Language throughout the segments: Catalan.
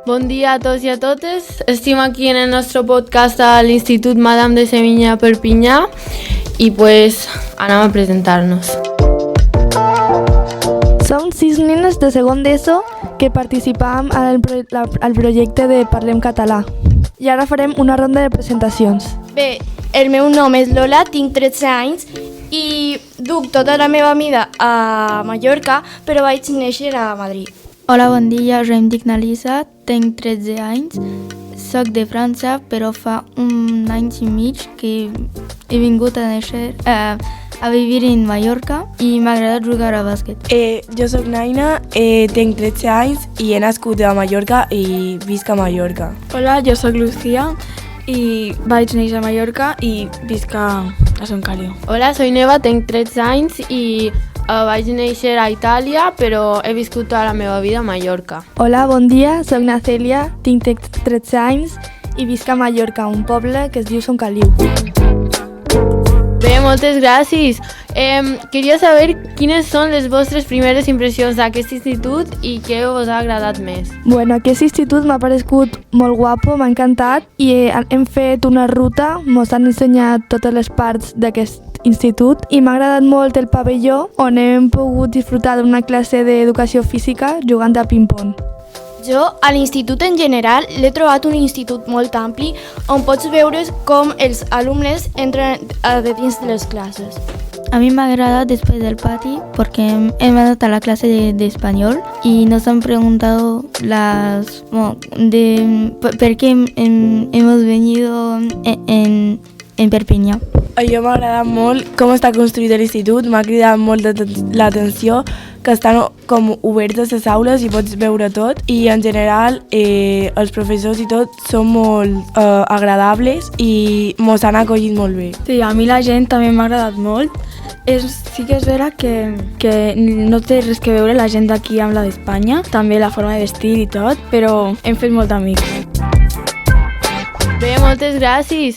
Bon dia a tots i a totes. Estem aquí en el nostre podcast a l'Institut Madame de Sevilla Perpinyà i pues anem a presentar-nos. Som 6 nenes de segon d'ESO que participàvem al projecte de Parlem Català. I ara farem una ronda de presentacions. Bé, el meu nom és Lola, tinc 13 anys i duc tota la meva vida a Mallorca, però vaig néixer a Madrid. Hola, bon dia, jo em dic Nalisa, tinc 13 anys, soc de França, però fa un any i mig que he vingut a néixer a vivir en Mallorca i m'ha agradat jugar a bàsquet. Jo soc Naina, tinc 13 anys i he nascut a Mallorca i visc a Mallorca. Hola, jo soc Lucía i vaig néixer a Mallorca i visc a Son Caliu. Hola, soy Neva, tinc 13 anys i vaig néixer a Itàlia, però he viscut tota la meva vida a Mallorca. Hola, bon dia, soc Nacèlia, tinc 13 anys i visc a Mallorca, un poble que es diu Son Caliu. Bé, moltes gràcies. Queria saber quines són les vostres primeres impressions d'aquest institut i què us ha agradat més. Bueno, aquest institut m'ha paregut molt guapo, m'ha encantat i hem fet una ruta, ens han ensenyat totes les parts d'aquest institut i m'ha agradat molt el pavelló on hem pogut disfrutar d'una classe d'educació física jugant a ping-pong. Jo, a l'institut en general, l'he trobat un institut molt ampli on pots veure com els alumnes entren a dins de les classes. A mi m'ha agradat després del pati porque hem anat a la clase de español y nos han preguntado por qué hemos venido en Perpinyà. A mi m'ha agradat molt com està construït l'institut, m'ha cridat molt l'atenció que estan com obertes les aules i pots veure tot i en general els professors i tot són molt agradables i mos han acollit molt bé. Sí, a mi la gent també m'ha agradat molt. Sí que és vera que no té res que veure la gent d'aquí amb la d'Espanya, també la forma de vestir i tot, però hem fet molt amics. Bé, moltes gràcies.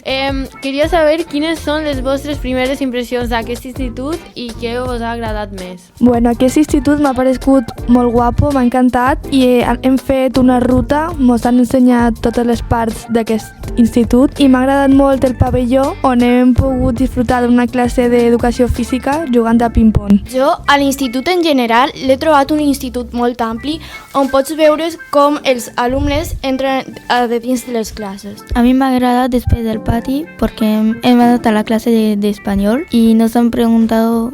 Queria saber quines són les vostres primeres impressions d'aquest institut i què us ha agradat més. Bueno, aquest institut m'ha paregut molt guapo, m'ha encantat i hem fet una ruta, ens han ensenyat totes les parts d'aquest institut i m'ha agradat molt el pavelló on hem pogut disfrutar d'una classe d'educació física jugant a ping-pong. Jo, a l'institut en general, l'he trobat un institut molt ampli on pots veure com els alumnes entren a dins de les classes. A mi m'ha agradat després del pati porque hem anat a la clase de español y nos han preguntado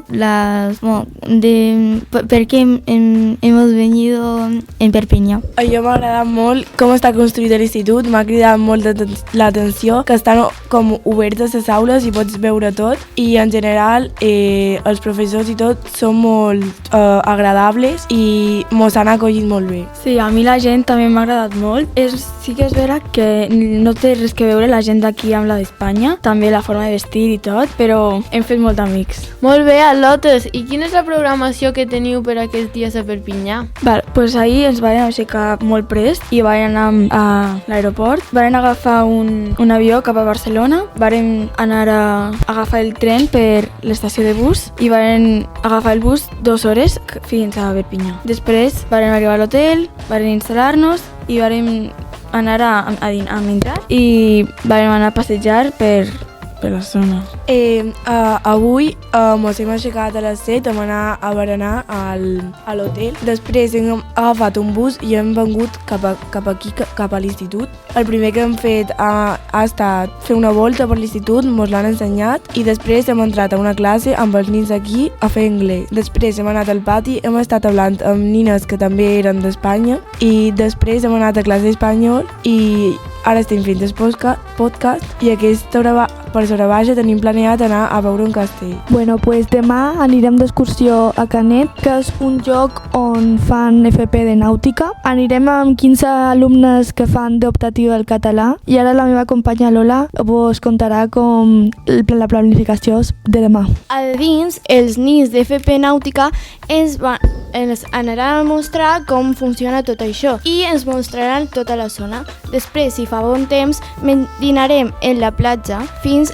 por qué hemos venido en Perpinyà. A mi m'ha agradat molt com està construït l'institut, m'ha cridat molt l'atenció que estan com obertes les aules i pots veure tot i en general els professors i tot són molt agradables i mos han acollit molt bé. Sí, a mi la gent també m'ha agradat molt. Sí que és vera que no té res que veure la gent d'aquí amb la d'Espanya, també la forma de vestir i tot, però hem fet molt amics. Molt bé, al·lotes. I quina és la programació que teniu per aquests dies a Perpinyà? Pues ahir ens vam aixecar molt prest i vam anar a l'aeroport. Vam agafar un avió cap a Barcelona, vam anar a agafar el tren per l'estació de bus i vam agafar el bus 2 hores fins a Perpinyà. Després vam arribar a l'hotel, vam instal·lar-nos i vam anar a menjar i vam anar a passejar per la zona. Avui ens hem aixecat a les 7, vam anar a berenar a l'hotel. Després hem agafat un bus i hem vengut cap aquí, cap a l'institut. El primer que hem fet ha estat fer una volta per l'institut, ens l'han ensenyat i després hem entrat a una classe amb els nins aquí a fer anglès. Després hem anat al pati, hem estat parlant amb nines que també eren d'Espanya i després hem anat a classe d'espanyol i ara estem fent el podcast i aquesta hora per sobre baixa tenim planeat anar a veure un castell. Bueno, pues demà anirem d'excursió a Canet, que és un lloc on fan FP de nàutica. Anirem amb 15 alumnes que fan d'optatiu del català i ara la meva companya Lola vos contarà com la planificació de demà. A dins, els nins d'FP Nàutica ens anaran a mostrar com funciona tot això i ens mostraran tota la zona. Després, si fa bon temps, dinarem en la platja fins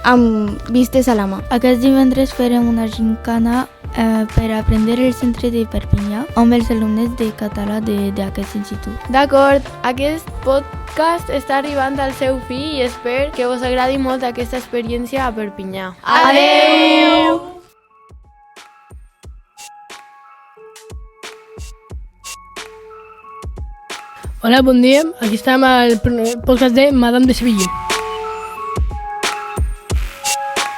amb vistes a la mà. Aquest divendres farem una gincana per aprendre el centre de Perpinyà amb els alumnes de català d'aquest institut. D'acord, aquest podcast està arribant al seu fi i espero que us agradi molt aquesta experiència a Perpinyà. Adeu! Hola, bon dia. Aquí estem al podcast de Madame de Sevilla.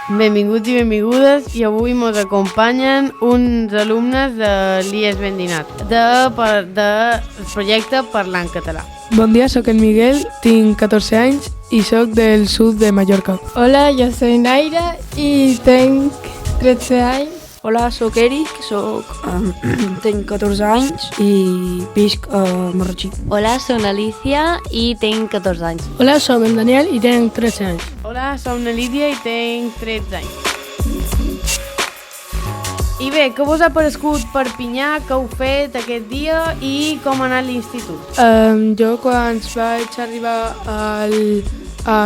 Benvinguts i benvingudes, i avui ens acompanyen uns alumnes de l'IES Bendinat, del projecte Parlant Català. Bon dia, sóc en Miguel, tinc 14 anys i sóc del sud de Mallorca. Hola, jo soy Naira i tenc 13 anys. Hola, sóc Eric, tinc 14 anys i visc a Marratxí. Hola, soc Alicia i tinc 14 anys. Hola, som en Daniel i tenc 13 anys. Hola, som na Lídia i tenc 13 anys. I bé, què vos ha parescut Perpinyà, què heu fet aquest dia i com ha anat l'institut? Jo quan vaig arribar a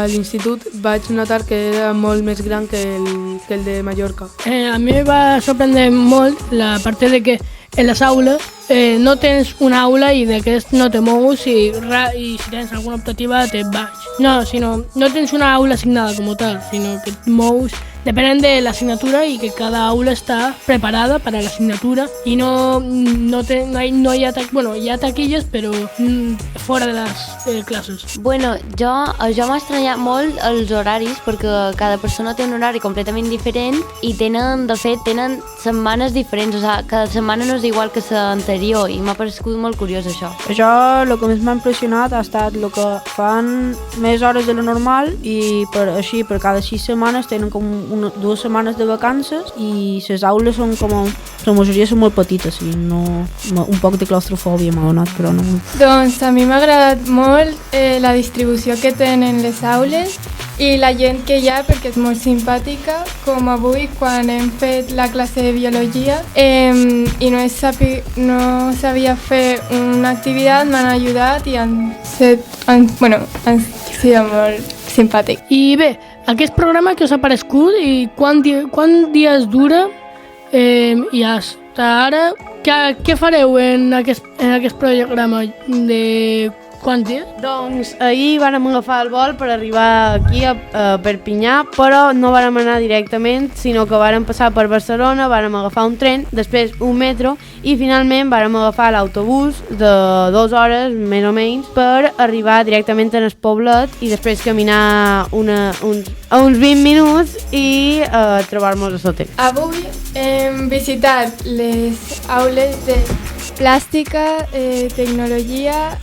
l'institut vaig notar que era molt més gran que el de Mallorca. A mi em va sorprendre molt la part de que en les aules no tens una aula i d'aquest no te mous i si tens alguna optativa te vas. No tens una aula assignada com tal, sinó que et mous depenent de l'assignatura i que cada aula està preparada per a l'assignatura i no hi ha taquilles però fora de les classes. Bueno, jo m'ha estranyat molt els horaris perquè cada persona té un horari completament diferent i tenen setmanes diferents, o sigui, cada setmana no és igual que l'anterior i m'ha paregut molt curiós això. Això, el que més m'ha impressionat ha estat el que fan més hores de lo normal i per cada 6 setmanes tenen com 2 setmanes de vacances i les aules són la majoria són molt petites i un poc de claustrofòbia m'ha donat, però no molt. Doncs a mi m'ha agradat molt la distribució que tenen les aules i la gent que hi ha perquè és molt simpàtica, com avui quan hem fet la classe de biologia i no sabia fer una activitat, m'han ajudat i han sigut molt simpàtic. I bé, aquest programa que us ha parescut i quant dies dura i hasta ara, què fareu en aquest programa de quants dies? Doncs ahir vàrem agafar el vol per arribar aquí a Perpinyà, però no vàrem anar directament, sinó que vàrem passar per Barcelona, vàrem agafar un tren, després un metro i finalment vàrem agafar l'autobús de 2 hores, més o menys, per arribar directament en el poblet i després caminar uns 20 minuts i trobar-nos a l'hotel. Avui hem visitat les aules de plàstica, tecnologia,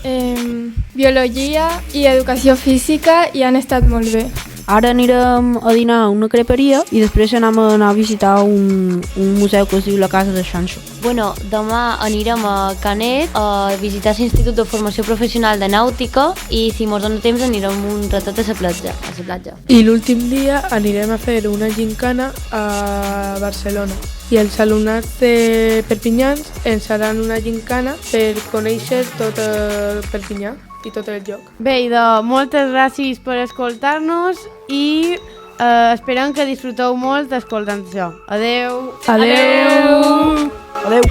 biologia i educació física i han estat molt bé. Ara anirem a dinar a una creperia i després anem a anar a visitar un museu que es diu la Casa de Xanxo. Bueno, demà anirem a Canet a visitar l'Institut de Formació Professional de Nàutica i si mos dona temps anirem un ratet a la platja. I l'últim dia anirem a fer una gincana a Barcelona i els alumnats de Perpinyans ens faran una gincana per conèixer tot Perpinyà i tot el lloc. Bé, moltes gràcies per escoltar-nos i esperem que disfruteu molt escoltant això. Adeu! Adeu! Adeu!